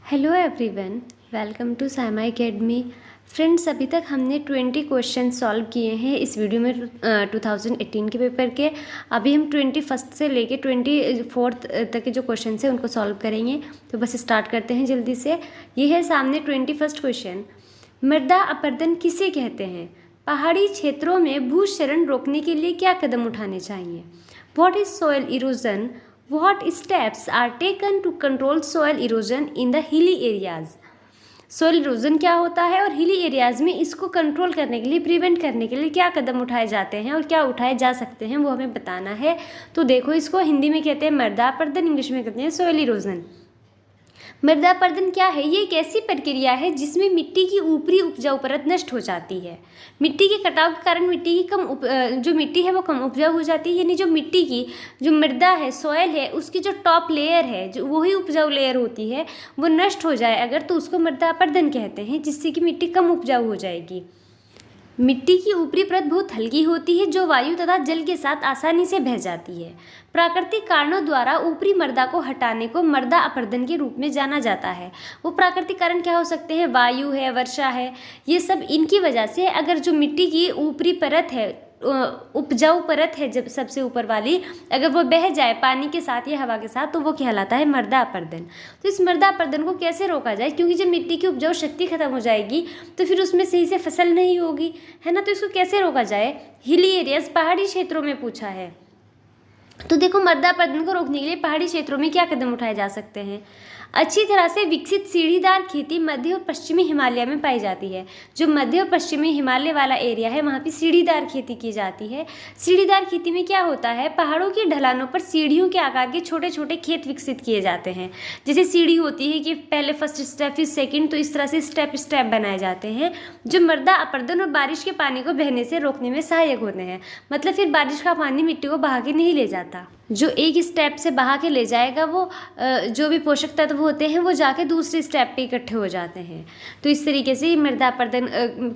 Hello everyone, welcome to Saima academy. Friends, अभी तक हमने 20 क्वेश्चन सॉल्व किए हैं इस वीडियो में 2018 के पेपर के। अभी हम 21 से लेके 24 तक के जो क्वेश्चन हैं उनको सॉल्व करेंगे। तो बस स्टार्ट करते हैं जल्दी से। ये है सामने 21 क्वेश्चन। मृदा अपरदन किसे कहते हैं? पहाड़ी क्षेत्रों में भूक्षरण रोकने के लिए क्या कदम उठाने चाहिए? What is soil erosion? What steps are taken to control soil erosion in the hilly areas? Soil erosion क्या होता है और हिली एरियाज में इसको कंट्रोल करने के लिए, प्रिवेंट करने के लिए क्या कदम उठाए जाते हैं और क्या उठाए जा सकते हैं वो हमें बताना है। तो देखो, इसको हिंदी में कहते हैं मृदा अपरदन, इंग्लिश में कहते हैं सोयल इरोजन। मृदा अपरदन क्या है? ये एक ऐसी प्रक्रिया है जिसमें मिट्टी की ऊपरी उपजाऊ परत नष्ट हो जाती है। मिट्टी के कटाव के कारण मिट्टी की जो मिट्टी है वो कम उपजाऊ हो जाती है। यानी जो मिट्टी की जो मृदा है, सॉयल है, उसकी जो टॉप लेयर है, जो वही उपजाऊ लेयर होती है, वो नष्ट हो जाए अगर, तो उसको मृदा अपरदन कहते हैं, जिससे कि मिट्टी कम उपजाऊ हो जाएगी। मिट्टी की ऊपरी परत बहुत हल्की होती है जो वायु तथा जल के साथ आसानी से बह जाती है। प्राकृतिक कारणों द्वारा ऊपरी मृदा को हटाने को मृदा अपरदन के रूप में जाना जाता है। वो प्राकृतिक कारण क्या हो सकते हैं? वायु है, वर्षा है, ये सब इनकी वजह से अगर जो मिट्टी की ऊपरी परत है, उपजाऊ परत है, जब सबसे ऊपर वाली, अगर वो बह जाए पानी के साथ या हवा के साथ, तो वो कहलाता है मृदा अपरदन। तो इस मृदा अपरदन को कैसे रोका जाए? क्योंकि जब मिट्टी की उपजाऊ शक्ति खत्म हो जाएगी तो फिर उसमें सही से फसल नहीं होगी, है ना। तो इसको कैसे रोका जाए? हिली एरियाज, पहाड़ी क्षेत्रों में पूछा है। तो देखो, मृदा अपरदन को रोकने के लिए पहाड़ी क्षेत्रों में क्या कदम उठाए जा सकते हैं? अच्छी तरह से विकसित सीढ़ीदार खेती मध्य और पश्चिमी हिमालय में पाई जाती है। जो मध्य और पश्चिमी हिमालय वाला एरिया है, वहाँ पे सीढ़ीदार खेती की जाती है। सीढ़ीदार खेती में क्या होता है? पहाड़ों की ढलानों पर सीढ़ियों के आकार के छोटे छोटे खेत विकसित किए जाते हैं। जैसे सीढ़ी होती है कि पहले फर्स्ट स्टेप, फिर सेकेंड, तो इस तरह से स्टेप स्टेप बनाए जाते हैं जो मृदा अपरदन और बारिश के पानी को बहने से रोकने में सहायक होते हैं। मतलब फिर बारिश का पानी मिट्टी को बहा के नहीं ले जाता। जो एक स्टेप से बहा के ले जाएगा, वो जो भी पोषक तत्व होते हैं वो जाके दूसरे स्टेप पे इकट्ठे हो जाते हैं। तो इस तरीके से मृदा अपरदन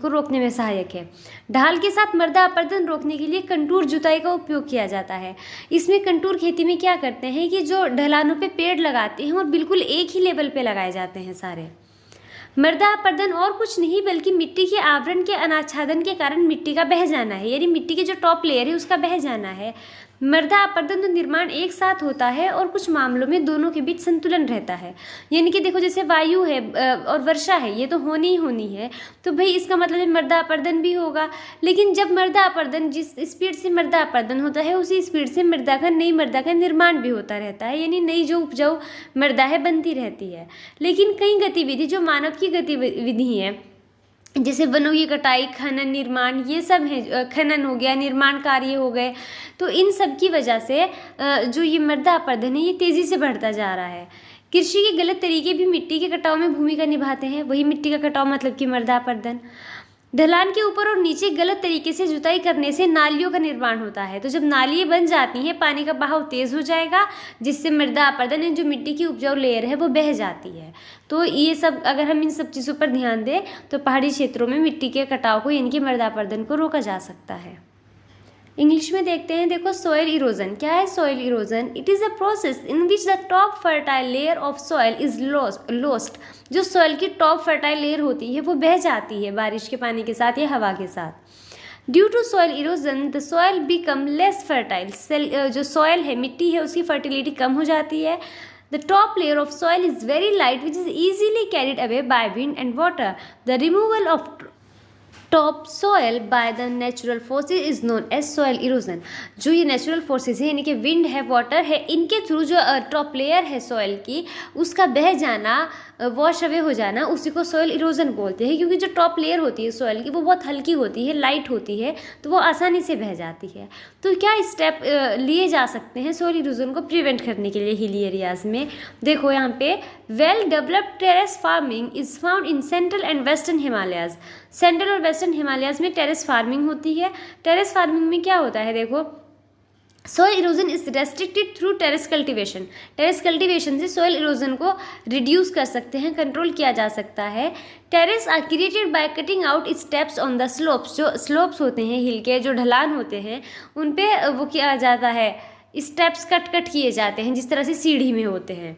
को रोकने में सहायक है। ढाल के साथ मृदा अपरदन रोकने के लिए कंटूर जुताई का उपयोग किया जाता है। इसमें कंटूर खेती में क्या करते हैं कि जो ढलानों पे पेड़ लगाते हैं और बिल्कुल एक ही लेवल पे लगाए जाते हैं सारे। मृदा अपरदन और कुछ नहीं बल्कि मिट्टी के आवरण के अनाच्छादन के कारण मिट्टी का बह जाना है। यानी मिट्टी की जो टॉप लेयर है उसका बह जाना है। मृदा अपरदन तो निर्माण एक साथ होता है और कुछ मामलों में दोनों के बीच संतुलन रहता है। यानी कि देखो, जैसे वायु है और वर्षा है, ये तो होनी ही होनी है, तो भाई इसका मतलब है मृदा अपरदन भी होगा। लेकिन जब मृदा अपरदन, जिस स्पीड से मृदा अपरदन होता है उसी स्पीड से नई मृदा का निर्माण भी होता रहता है। यानी नई जो उपजाऊ मृदा है बनती रहती है। लेकिन कई गतिविधि जो मानव की गतिविधि है, जैसे वनों की कटाई, खनन, निर्माण, ये सब है, खनन हो गया, निर्माण कार्य हो गए, तो इन सब की वजह से जो ये मृदा अपरदन है ये तेज़ी से बढ़ता जा रहा है। कृषि के गलत तरीके भी मिट्टी के कटाव में भूमिका निभाते हैं। वही मिट्टी का कटाव मतलब कि मृदा अपरदन। ढलान के ऊपर और नीचे गलत तरीके से जुताई करने से नालियों का निर्माण होता है। तो जब नालियाँ बन जाती हैं, पानी का बहाव तेज़ हो जाएगा, जिससे मृदा अपरदन, जो मिट्टी की उपजाऊ लेयर है, वो बह जाती है। तो ये सब, अगर हम इन सब चीज़ों पर ध्यान दें तो पहाड़ी क्षेत्रों में मिट्टी के कटाव को, यानी कि मृदा अपरदन को रोका जा सकता है। इंग्लिश में देखते हैं। देखो, सॉइल इरोजन क्या है? Soil erosion, it is a process in which the top fertile layer of soil is lost. जो सॉइल की टॉप फर्टाइल लेयर होती है वो बह जाती है बारिश के पानी के साथ या हवा के साथ। Due to soil erosion the soil become less fertile. जो सॉइल है, मिट्टी है, उसकी फर्टिलिटी कम हो जाती है। The top layer of soil is very light, which is easily carried away by wind and water. The removal of top soil by the natural forces is known as soil erosion. जो ये natural forces है, यानी कि wind है, water है, इनके through जो top layer है सॉयल की, उसका बह जाना, वॉश अवे हो जाना, उसी को सॉयल इरोजन बोलते हैं। क्योंकि जो टॉप लेयर होती है सॉयल की वो बहुत हल्की होती है, लाइट होती है, तो वो आसानी से बह जाती है। तो क्या स्टेप लिए जा सकते हैं सॉयल इरोजन को प्रिवेंट करने के लिए हिली एरियाज में? देखो, यहाँ पे well developed terrace farming is found in central and western Himalayas. Central और वेस्टर्न हिमालयाज में टेरेस फार्मिंग होती है। टेरेस फार्मिंग में क्या होता है? देखो, soil erosion is restricted through terrace cultivation. Terrace cultivation से सोयल इरोजन को रिड्यूस कर सकते हैं, कंट्रोल किया जा सकता है। Terrace are created by cutting out steps on the slopes. जो स्लोप्स होते हैं हिल के, जो ढलान होते हैं, उन पे वो किया जाता है, स्टेप्स कट किए जाते हैं, जिस तरह से सीढ़ी में होते हैं।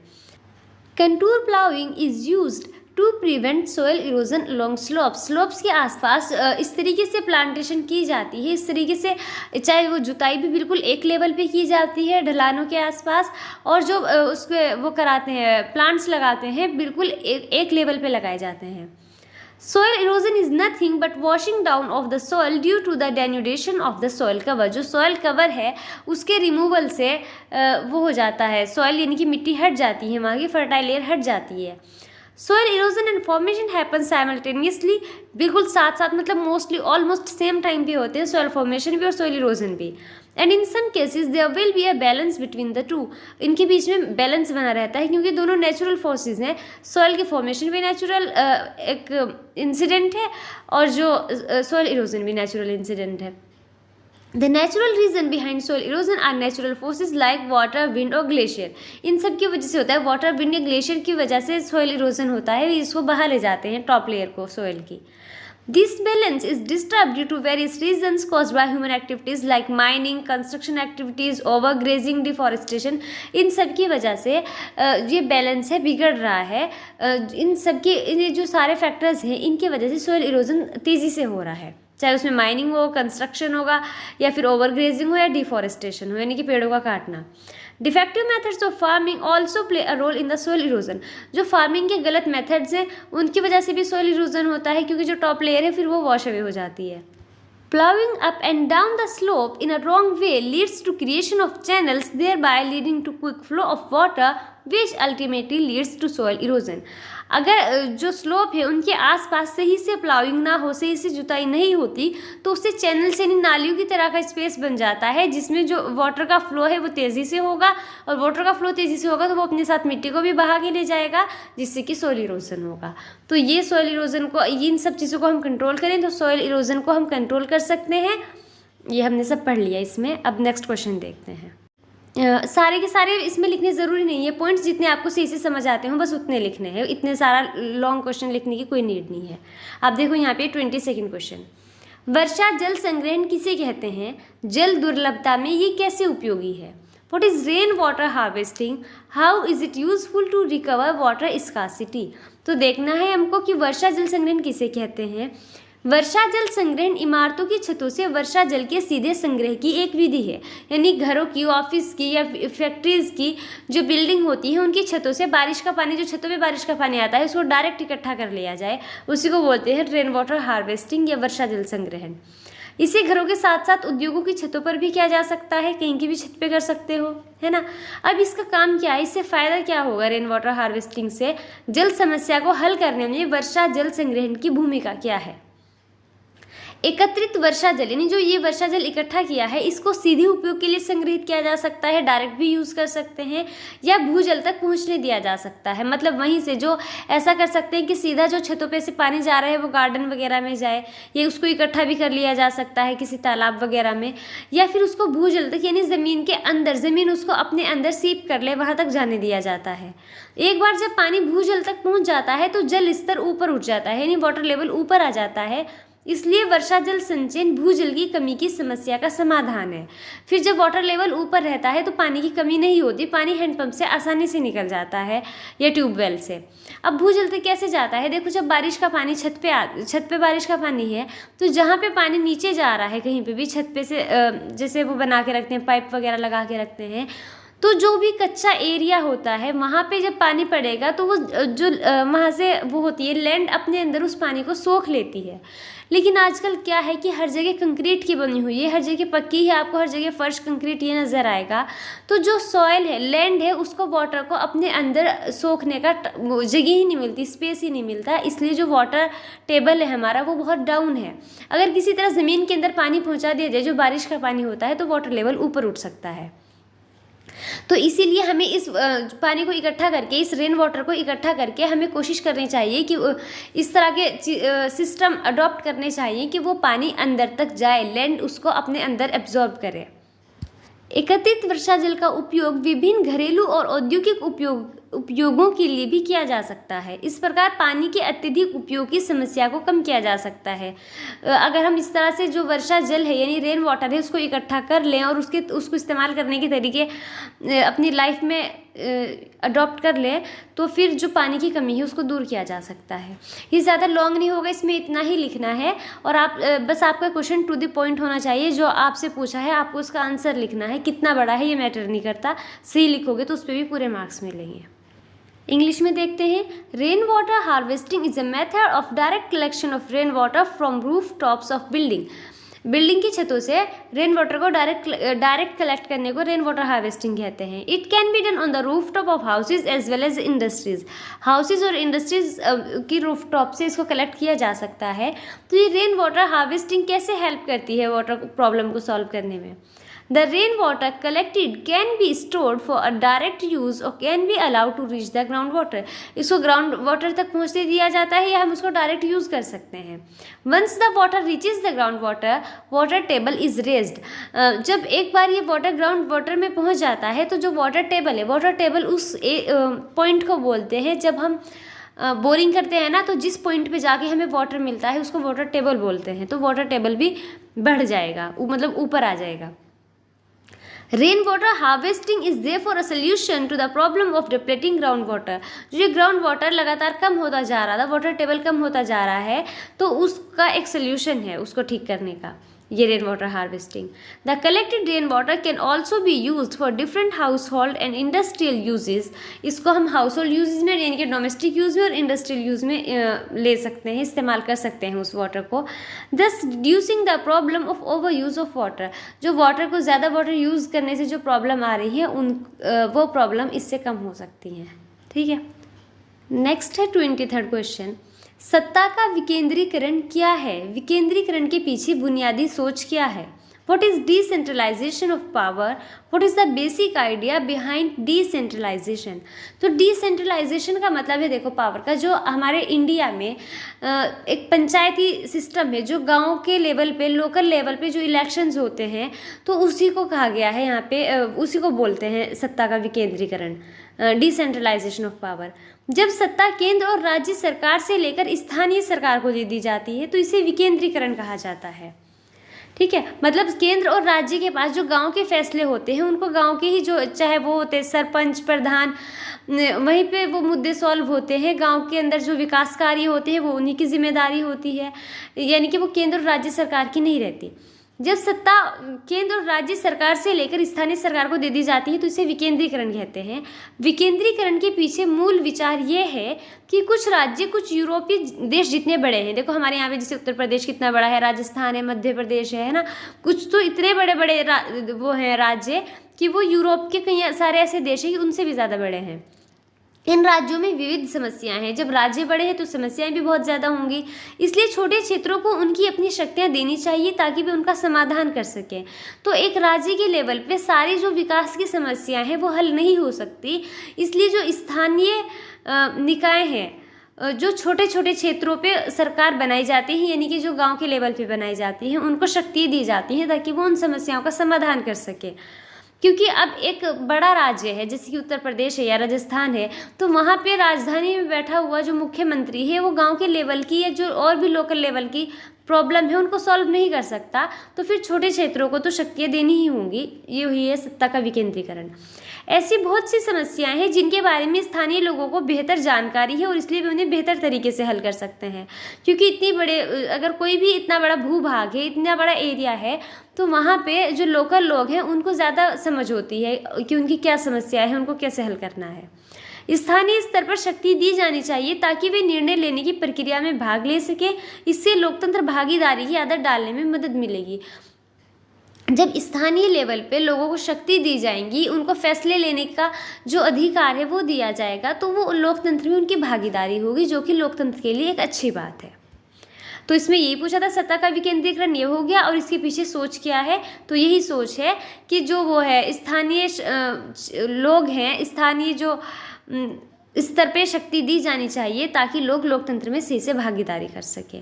Contour ploughing is used to prevent soil erosion along slopes. Slopes के आसपास इस तरीके से प्लांटेशन की जाती है, इस तरीके से चाहे वो जुताई भी बिल्कुल एक लेवल पे की जाती है ढलानों के आसपास, और जो उस पर वो कराते हैं प्लांट्स लगाते हैं बिल्कुल एक लेवल पे लगाए जाते हैं। Soil erosion is nothing but washing down of the soil due to the denudation of the soil cover. जो सॉइल कवर है उसके रिमूवल से वो हो जाता है, सॉइल यानी कि मिट्टी हट जाती है, वहाँ की फर्टाइल लेयर हट जाती है। Soil erosion and formation happen simultaneously, बिल्कुल साथ साथ मतलब मोस्टली ऑलमोस्ट सेम टाइम पे होते हैं सोयल फॉर्मेशन भी और सोयल इरोजन भी। And in some cases there will be a balance between the two, इनके बीच में बैलेंस बना रहता है क्योंकि दोनों नेचुरल फोर्सेस हैं। सॉइल की फॉर्मेशन भी नेचुरल एक इंसिडेंट है और जो सोयल इरोजन भी नेचुरल इंसिडेंट है। The natural reason behind soil erosion are natural forces like water, wind और glacier। इन सब की वजह से होता है, वाटर, विंड या ग्लेशियर की वजह से सोयल इरोजन होता है, इसको बहा ले जाते हैं टॉप लेयर को सोयल की। This balance is disturbed due to various reasons caused by human activities like mining, construction activities, overgrazing, deforestation। इन सब की वजह से ये बैलेंस है बिगड़ रहा है। इन सब के ये जो सारे फैक्टर्स हैं इनकी वजह से सोयल इरोजन तेज़ी से हो रहा है, चाहे उसमें माइनिंग हो, कंस्ट्रक्शन होगा, या फिर ओवरग्रेजिंग हो या डिफॉरेस्टेशन हो यानी कि पेड़ों का काटना। Defective methods of farming also play a role in the soil erosion. जो फार्मिंग के गलत मेथड्स हैं उनकी वजह से भी सोइल इरोजन होता है क्योंकि जो टॉप लेयर है फिर वो वॉश अवे हो जाती है। Plowing up and down the slope in a wrong way leads to creation of channels, thereby leading to quick flow of water, which ultimately leads to soil erosion। अगर जो slope है उनके आसपास सही से प्लाउइंग ना हो, सही से जुताई नहीं होती तो उससे चैनल से नालियों की तरह का स्पेस बन जाता है जिसमें जो वाटर का फ्लो है वो तेज़ी से होगा, और वाटर का फ्लो तेज़ी से होगा तो वो अपने साथ मिट्टी को भी बहा के ले जाएगा जिससे कि सोइल इरोजन होगा। तो ये सोइल इरोजन को, इन सब चीज़ों को हम कंट्रोल करें तो सोइल इरोजन को हम कंट्रोल कर सकते हैं। ये हमने सब पढ़ लिया इसमें। अब नेक्स्ट क्वेश्चन देखते हैं। सारे के सारे इसमें लिखने ज़रूरी नहीं है, पॉइंट्स जितने आपको सही से समझ आते हो बस उतने लिखने हैं, इतने सारा लॉन्ग क्वेश्चन लिखने की कोई नीड नहीं है। आप देखो यहाँ पे 22nd क्वेश्चन, वर्षा जल संग्रहण किसे कहते हैं? जल दुर्लभता में ये कैसे उपयोगी है? What is rain water harvesting? How is it useful to recover water scarcity? तो देखना है हमको कि वर्षा जल संग्रहण किसे कहते हैं। वर्षा जल संग्रहण इमारतों की छतों से वर्षा जल के सीधे संग्रह की एक विधि है, यानी घरों की, ऑफिस की या फैक्ट्रीज की जो बिल्डिंग होती है उनकी छतों से बारिश का पानी, जो छतों पे बारिश का पानी आता है उसको डायरेक्ट इकट्ठा कर लिया जाए, उसी को बोलते हैं रेन वाटर हार्वेस्टिंग या वर्षा जल संग्रहण। इसे घरों के साथ साथ उद्योगों की छतों पर भी किया जा सकता है, कहीं की भी छत पे कर सकते हो, है ना। अब इसका काम क्या है, इससे फ़ायदा क्या होगा? रेन वाटर हार्वेस्टिंग से जल समस्या को हल करने में वर्षा जल संग्रहण की भूमिका क्या है? एकत्रित वर्षा जल, यानी जो ये वर्षा जल इकट्ठा किया है इसको सीधे उपयोग के लिए संग्रहित किया जा सकता है, डायरेक्ट भी यूज़ कर सकते हैं, या भूजल तक पहुंचने दिया जा सकता है। मतलब वहीं से जो ऐसा कर सकते हैं कि सीधा जो छतों पे से पानी जा रहा है वो गार्डन वगैरह में जाए, या उसको इकट्ठा भी कर लिया जा सकता है किसी तालाब वगैरह में, या फिर उसको भूजल तक यानी ज़मीन के अंदर, ज़मीन उसको अपने अंदर सीप कर ले, वहाँ तक जाने दिया जाता है। एक बार जब पानी भूजल तक पहुँच जाता है तो जल स्तर ऊपर उठ जाता है, यानी वाटर लेवल ऊपर आ जाता है, इसलिए वर्षा जल संचयन भूजल की कमी की समस्या का समाधान है। फिर जब वाटर लेवल ऊपर रहता है तो पानी की कमी नहीं होती, पानी हैंडपंप से आसानी से निकल जाता है या ट्यूबवेल से। अब भूजल तक कैसे जाता है? देखो, जब बारिश का पानी छत पे बारिश का पानी है तो जहाँ पे पानी नीचे जा रहा है कहीं पे भी छत पे से जैसे वो बना के रखते हैं, पाइप वगैरह लगा के रखते हैं, तो जो भी कच्चा एरिया होता है वहाँ पे जब पानी पड़ेगा तो वो जो वहाँ से वो होती है लैंड अपने अंदर उस पानी को सोख लेती है। लेकिन आजकल क्या है कि हर जगह कंक्रीट की बनी हुई है, हर जगह पक्की है, आपको हर जगह फर्श कंक्रीट ये नज़र आएगा, तो जो सॉइल है, लैंड है, उसको वाटर को अपने अंदर सोखने का जगह ही नहीं मिलती, स्पेस ही नहीं मिलता, इसलिए जो वाटर टेबल है हमारा वो बहुत डाउन है। अगर किसी तरह ज़मीन के अंदर पानी पहुँचा दिया जाए जो बारिश का पानी होता है तो वाटर लेवल ऊपर उठ सकता है। तो इसीलिए हमें इस पानी को इकट्ठा करके, इस रेन वाटर को इकट्ठा करके हमें कोशिश करनी चाहिए कि इस तरह के सिस्टम अडॉप्ट करने चाहिए कि वो पानी अंदर तक जाए, लैंड उसको अपने अंदर एब्जॉर्ब करे। एकत्रित वर्षा जल का उपयोग विभिन्न घरेलू और औद्योगिक उपयोगों के लिए भी किया जा सकता है। इस प्रकार पानी के अत्यधिक उपयोग की समस्या को कम किया जा सकता है। अगर हम इस तरह से जो वर्षा जल है यानी रेन वाटर है उसको इकट्ठा कर लें और उसको इस्तेमाल करने के तरीके अपनी लाइफ में अडॉप्ट कर ले तो फिर जो पानी की कमी है उसको दूर किया जा सकता है। ये ज़्यादा लॉन्ग नहीं होगा, इसमें इतना ही लिखना है और आप बस आपका क्वेश्चन टू द पॉइंट होना चाहिए। जो आपसे पूछा है आपको उसका आंसर लिखना है, कितना बड़ा है ये मैटर नहीं करता, सही लिखोगे तो उस पर भी पूरे मार्क्स मिलेंगे। इंग्लिश में देखते हैं, rain water harvesting is a method of direct collection of rain water from roof tops of building. Building की छतों से रेन वाटर को डायरेक्ट कलेक्ट करने को रेन वाटर हार्वेस्टिंग कहते हैं। It can be done on the roof top of houses as well as industries. Houses और industries की रूफ टॉप से इसको कलेक्ट किया जा सकता है। तो ये रेन वाटर हार्वेस्टिंग कैसे हेल्प करती है वाटर प्रॉब्लम को सॉल्व करने में? The rainwater collected can be stored for a direct use or can be allowed to reach the groundwater. इसको ग्राउंड वाटर तक पहुँचने दिया जाता है या हम उसको डायरेक्ट यूज़ कर सकते हैं। Once the water reaches the groundwater, water table is raised. जब एक बार ये वाटर ग्राउंड वाटर में पहुँच जाता है तो जो वाटर टेबल है, वाटर टेबल उस पॉइंट को बोलते हैं जब हम बोरिंग करते हैं ना, तो जिस पॉइंट पे जाके हमें वाटर मिलता है उसको वाटर टेबल बोलते हैं। तो वाटर टेबल भी बढ़ जाएगा, मतलब ऊपर आ जाएगा। Rain water harvesting is therefore a solution to the problem of depleting ground water. जो ग्राउंड वाटर लगातार कम होता जा रहा था, वाटर टेबल कम होता जा रहा है, तो उसका एक सोल्यूशन है उसको ठीक करने का, ये rain water harvesting. The collected rain water can also be use for different household and industrial usages. इसको हम हाउस होल्ड यूजेज में यानी कि डोमेस्टिक यूज में और इंडस्ट्रियल यूज में ले सकते हैं, इस्तेमाल कर सकते हैं उस वाटर को। दस reducing the problem of over use of water. जो वाटर को ज़्यादा वाटर यूज़ करने से जो प्रॉब्लम आ रही है वो प्रॉब्लम इससे कम हो सकती है। ठीक है, नेक्स्ट है 23rd क्वेश्चन। सत्ता का विकेंद्रीकरण क्या है? विकेंद्रीकरण के पीछे बुनियादी सोच क्या है? What is decentralization of power? What is the basic idea behind decentralization? तो decentralization का मतलब है, देखो, पावर का, जो हमारे इंडिया में एक पंचायती सिस्टम है, जो गांव के लेवल पे, लोकल लेवल पे जो इलेक्शंस होते हैं, तो उसी को कहा गया है यहाँ पे, उसी को बोलते हैं सत्ता का विकेंद्रीकरण, डिसेंट्रलाइजेशन ऑफ पावर। जब सत्ता केंद्र और राज्य सरकार से लेकर स्थानीय सरकार को दे दी जाती है तो इसे विकेंद्रीकरण कहा जाता है। ठीक है, मतलब केंद्र और राज्य के पास जो गांव के फैसले होते हैं उनको गांव के ही, जो चाहे वो होते हैं सरपंच, प्रधान, वहीं पे वो मुद्दे सॉल्व होते हैं। गांव के अंदर जो विकास कार्य होते हैं वो उन्हीं की जिम्मेदारी होती है, यानी कि वो केंद्र और राज्य सरकार की नहीं रहती। जब सत्ता केंद्र और राज्य सरकार से लेकर स्थानीय सरकार को दे दी जाती है तो इसे विकेंद्रीकरण कहते हैं। विकेंद्रीकरण के पीछे मूल विचार ये है कि कुछ राज्य, कुछ यूरोपीय देश जितने बड़े हैं, देखो हमारे यहाँ पे जैसे उत्तर प्रदेश कितना बड़ा है, राजस्थान है, मध्य प्रदेश है ना, कुछ तो इतने बड़े बड़े वो हैं राज्य कि वो यूरोप के कई सारे ऐसे देश हैं कि उनसे भी ज़्यादा बड़े हैं। इन राज्यों में विविध समस्याएं हैं। जब राज्य बड़े हैं तो समस्याएं भी बहुत ज़्यादा होंगी, इसलिए छोटे क्षेत्रों को उनकी अपनी शक्तियां देनी चाहिए ताकि वे उनका समाधान कर सकें। तो एक राज्य के लेवल पे सारी जो विकास की समस्याएं हैं वो हल नहीं हो सकती, इसलिए जो स्थानीय निकाय हैं, जो छोटे छोटे क्षेत्रों पे सरकार बनाई जाती है, यानी कि जो गाँव के लेवल पर बनाई जाती हैं, उनको शक्ति दी जाती है ताकि वो उन समस्याओं का समाधान कर सके। क्योंकि अब एक बड़ा राज्य है जैसे कि उत्तर प्रदेश है या राजस्थान है, तो वहाँ पे राजधानी में बैठा हुआ जो मुख्यमंत्री है वो गांव के लेवल की या जो और भी लोकल लेवल की प्रॉब्लम है उनको सॉल्व नहीं कर सकता, तो फिर छोटे क्षेत्रों को तो शक्तियाँ देनी ही होंगी। ये हुई है सत्ता का विकेंद्रीकरण। ऐसी बहुत सी समस्याएं हैं जिनके बारे में स्थानीय लोगों को बेहतर जानकारी है और इसलिए वे उन्हें बेहतर तरीके से हल कर सकते हैं। क्योंकि इतनी बड़े, अगर कोई भी इतना बड़ा भूभाग है, इतना बड़ा एरिया है, तो वहाँ पे जो लोकल लोग हैं उनको ज़्यादा समझ होती है कि उनकी क्या समस्या है, उनको कैसे हल करना है। स्थानीय स्तर पर शक्ति दी जानी चाहिए ताकि वे निर्णय लेने की प्रक्रिया में भाग ले सके। इससे लोकतंत्र भागीदारी की आदत डालने में मदद मिलेगी। जब स्थानीय लेवल पे लोगों को शक्ति दी जाएंगी, उनको फैसले लेने का जो अधिकार है वो दिया जाएगा, तो वो लोकतंत्र में उनकी भागीदारी होगी, जो कि लोकतंत्र के लिए एक अच्छी बात है। तो इसमें यही पूछा था, सत्ता का विकेंद्रीकरण ये हो गया और इसके पीछे सोच क्या है? तो यही सोच है कि जो वो है स्थानीय लोग हैं, स्थानीय जो स्तर पे शक्ति दी जानी चाहिए ताकि लोग लोकतंत्र में सही से भागीदारी कर सके।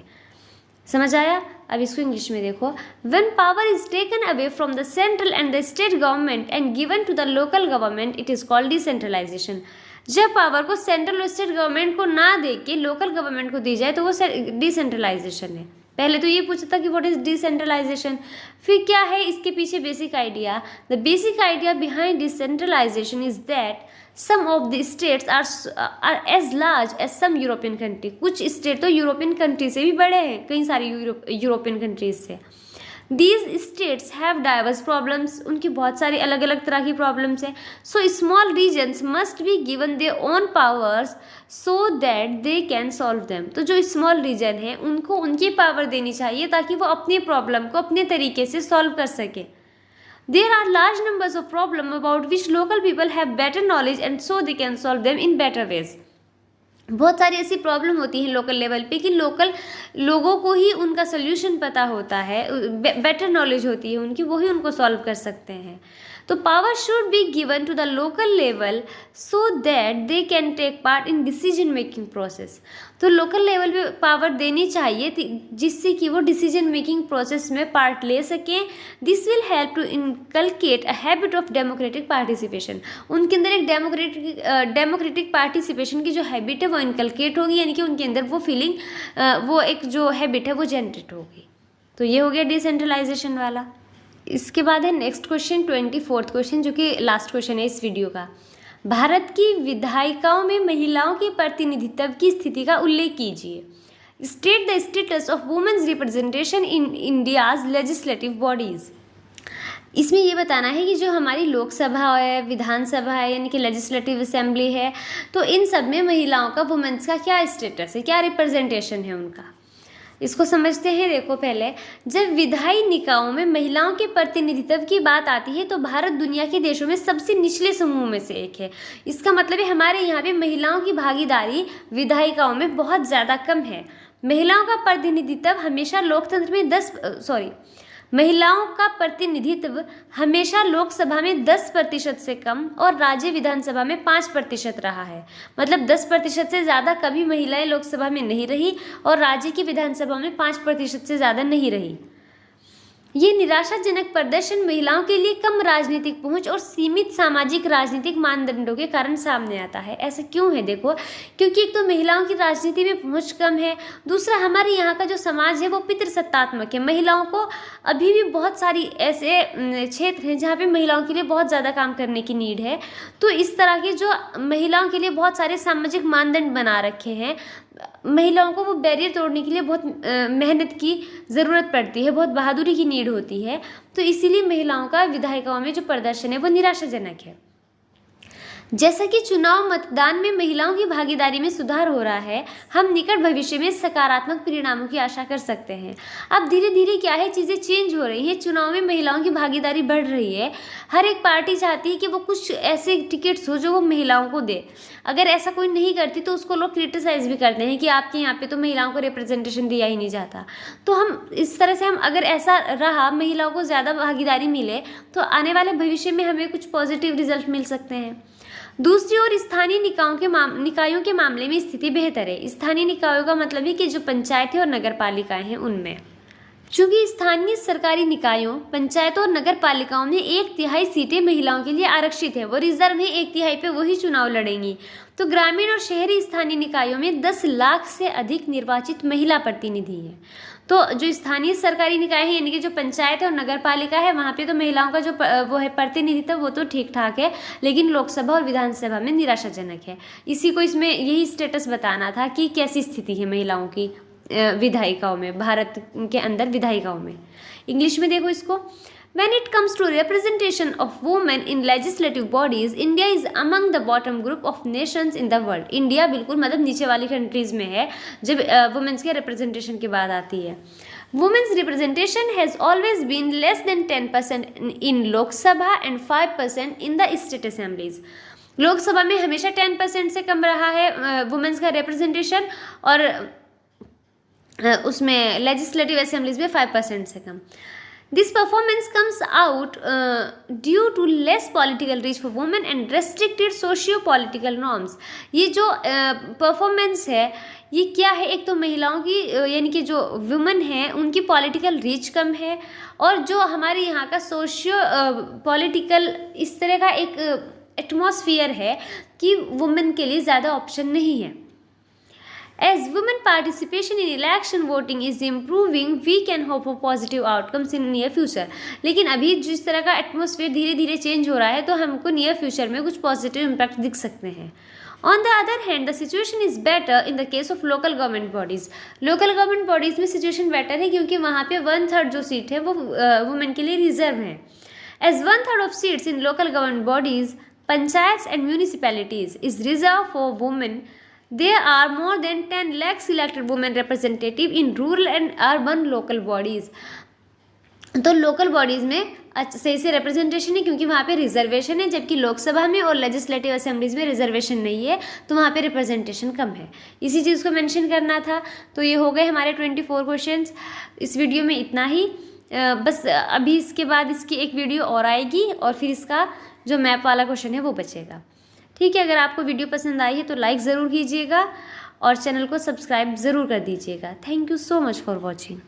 समझ आया? अब इसको इंग्लिश में देखो। When power is taken away from the central and the state government and given to the local government, it is called decentralisation. जब पावर को सेंट्रल और स्टेट गवर्नमेंट को ना दे के लोकल गवर्नमेंट को दी जाए तो वो डिसेंट्रलाइजेशन है। पहले तो ये पूछा था कि व्हाट इज डिसेंट्रलाइजेशन, फिर क्या है इसके पीछे basic idea. The basic idea behind decentralisation is that some of the states are as large as some European country. कुछ स्टेट तो यूरोपियन कंट्री से भी बड़े हैं, कई सारी यूरोपियन कंट्रीज से। These states have diverse problems, उनकी बहुत सारी अलग अलग तरह की प्रॉब्लम्स हैं। So small regions must be given their own powers so that they can solve them. तो जो स्मॉल रीजन है उनको उनकी पावर देनी चाहिए ताकि वो अपने प्रॉब्लम को अपने तरीके से सॉल्व कर सके। There are large numbers of problems about which local people have better knowledge and so they can solve them in better ways. बहुत सारी ऐसी प्रॉब्लम होती है लोकल लेवल पे कि लोकल लोगों को ही उनका सोल्यूशन पता होता है, बेटर नॉलेज होती है उनकी, वही उनको सॉल्व कर सकते हैं। तो power should be given to the local level so that they can take part in decision making process. तो लोकल लेवल पे पावर देनी चाहिए जिससे कि वो डिसीजन मेकिंग प्रोसेस में पार्ट ले सकें। This will help to inculcate a habit of democratic participation. उनके अंदर एक डेमोक्रेटिक पार्टिसिपेशन की जो हैबिट है वो इनकलकेट होगी, यानी कि उनके अंदर वो फीलिंग, वो एक जो हैबिट है वो जनरेट होगी। तो ये हो गया डिसेंट्रलाइजेशन वाला। इसके बाद है नेक्स्ट क्वेश्चन 24th क्वेश्चन, जो कि लास्ट क्वेश्चन है इस वीडियो का। भारत की विधायिकाओं में महिलाओं के प्रतिनिधित्व की स्थिति का उल्लेख कीजिए। State the status of women's representation in India's legislative bodies. इसमें ये बताना है कि जो हमारी लोकसभा है, विधानसभा है, यानी कि लेजिस्लेटिव असेंबली है, तो इन सब में महिलाओं का, वुमेन्स का क्या स्टेटस है, क्या रिप्रेजेंटेशन है उनका। इसको समझते हैं। देखो, पहले जब विधायी निकायों में महिलाओं के प्रतिनिधित्व की बात आती है तो भारत दुनिया के देशों में सबसे निचले समूह में से एक है। इसका मतलब है हमारे यहाँ पे महिलाओं की भागीदारी विधायिकाओं में बहुत ज़्यादा कम है। महिलाओं का प्रतिनिधित्व हमेशा लोकतंत्र में महिलाओं का प्रतिनिधित्व हमेशा लोकसभा में 10% से कम और राज्य विधानसभा में 5% रहा है। मतलब 10% से ज़्यादा कभी महिलाएं लोकसभा में नहीं रही और राज्य की विधानसभा में 5% से ज़्यादा नहीं रही। ये निराशाजनक प्रदर्शन महिलाओं के लिए कम राजनीतिक पहुंच और सीमित सामाजिक राजनीतिक मानदंडों के कारण सामने आता है। ऐसा क्यों है? देखो, क्योंकि एक तो महिलाओं की राजनीति में पहुंच कम है, दूसरा हमारे यहाँ का जो समाज है वो पितृसत्तात्मक है। महिलाओं को अभी भी बहुत सारी ऐसे क्षेत्र हैं जहाँ पे महिलाओं के लिए बहुत ज़्यादा काम करने की नीड है। तो इस तरह के जो महिलाओं के लिए बहुत सारे सामाजिक मानदंड बना रखे हैं, महिलाओं को वो बैरियर तोड़ने के लिए बहुत मेहनत की ज़रूरत पड़ती है, बहुत बहादुरी की नीड होती है। तो इसीलिए महिलाओं का विधायिकाओं में जो प्रदर्शन है वो निराशाजनक है। जैसा कि चुनाव मतदान में महिलाओं की भागीदारी में सुधार हो रहा है, हम निकट भविष्य में सकारात्मक परिणामों की आशा कर सकते हैं। अब धीरे धीरे क्या है, चीज़ें चेंज हो रही हैं, चुनाव में महिलाओं की भागीदारी बढ़ रही है। हर एक पार्टी चाहती है कि वो कुछ ऐसे टिकट्स हो जो वो महिलाओं को दे। अगर ऐसा कोई नहीं करती तो उसको लोग क्रिटिसाइज भी करते हैं कि आपके यहाँ पे तो महिलाओं को रिप्रेजेंटेशन दिया ही नहीं जाता। तो हम इस तरह से, हम अगर ऐसा रहा, महिलाओं को ज़्यादा भागीदारी मिले, तो आने वाले भविष्य में हमें कुछ पॉजिटिव रिजल्ट मिल सकते हैं। दूसरी ओर स्थानीय निकायों के मामले में स्थिति बेहतर है। स्थानीय निकायों का मतलब है कि जो पंचायतें और नगर पालिकाएं हैं उनमें, चूँकि स्थानीय सरकारी निकायों, पंचायतों और नगर पालिकाओं में 1/3 सीटें महिलाओं के लिए आरक्षित है, वो रिजर्व है, 1/3 पे वही चुनाव लड़ेंगी। तो ग्रामीण और शहरी स्थानीय निकायों में 10 लाख से अधिक निर्वाचित महिला प्रतिनिधि हैं। तो जो स्थानीय सरकारी निकाय है, यानी कि जो पंचायत है और नगर पालिका है, वहाँ पे तो महिलाओं का जो वो है प्रतिनिधित्व, वो तो ठीक ठाक है, लेकिन लोकसभा और विधानसभा में निराशाजनक है। इसी को इसमें यही स्टेटस बताना था कि कैसी स्थिति है महिलाओं की विधायिकाओं में, भारत के अंदर विधायिकाओं में। इंग्लिश में देखो इसको। When it comes to representation of women in legislative bodies, India is among the bottom group of nations in the world. India बिल्कुल मतलब नीचे वाली कंट्रीज में है जब वुमेन्स के रिप्रेजेंटेशन की बात आती है। Women's representation has always been less than 10% in Lok Sabha and 5% in the state assemblies. Lok Sabha में हमेशा 10% से कम रहा है वुमेन्स का रिप्रेजेंटेशन, और उसमें लेजिस्लेटिव असेंबलीज में 5% से कम। This performance comes out due to less political reach for women and restricted socio-political norms. ये जो परफॉर्मेंस है ये क्या है, एक तो महिलाओं की यानी कि जो वुमेन है उनकी पॉलिटिकल रीच कम है, और जो हमारे यहाँ का सोशियो पॉलिटिकल इस तरह का एक एटमॉस्फियर है कि वुमेन के लिए ज़्यादा ऑप्शन नहीं है। As women participation in election voting is improving, we can hope for positive outcomes in near future. लेकिन अभी जिस तरह का एटमोसफेयर धीरे धीरे चेंज हो रहा है तो हमको नियर फ्यूचर में कुछ पॉजिटिव इम्पैक्ट दिख सकते हैं. On the other hand, the situation is better in the case of local government bodies. Local government bodies में situation better है क्योंकि वहाँ पे 1/3 जो सीट है वो वुमेन के लिए रिजर्व है. As 1/3 of seats in local government bodies, panchayats and municipalities is reserved for women. There are more than 10 lakhs elected women representative in rural and urban local bodies. तो local bodies में सही से representation है क्योंकि वहाँ पे reservation है, जबकि लोकसभा में और लेजिस्लेटिव असेंबलीज में रिजर्वेशन नहीं है, तो वहाँ पे रिप्रेजेंटेशन कम है. इसी चीज़ को मेंशन करना था. तो ये हो गए हमारे 24 क्वेश्चंस. इस वीडियो में इतना ही. बस अभी इसके बाद इसकी एक वीडियो और आएगी और फिर इसका जो मैप वाला क्वेश्चन है वो बचेगा. ठीक है. अगर आपको वीडियो पसंद आई है तो लाइक ज़रूर कीजिएगा और चैनल को सब्सक्राइब ज़रूर कर दीजिएगा. Thank you so much for watching.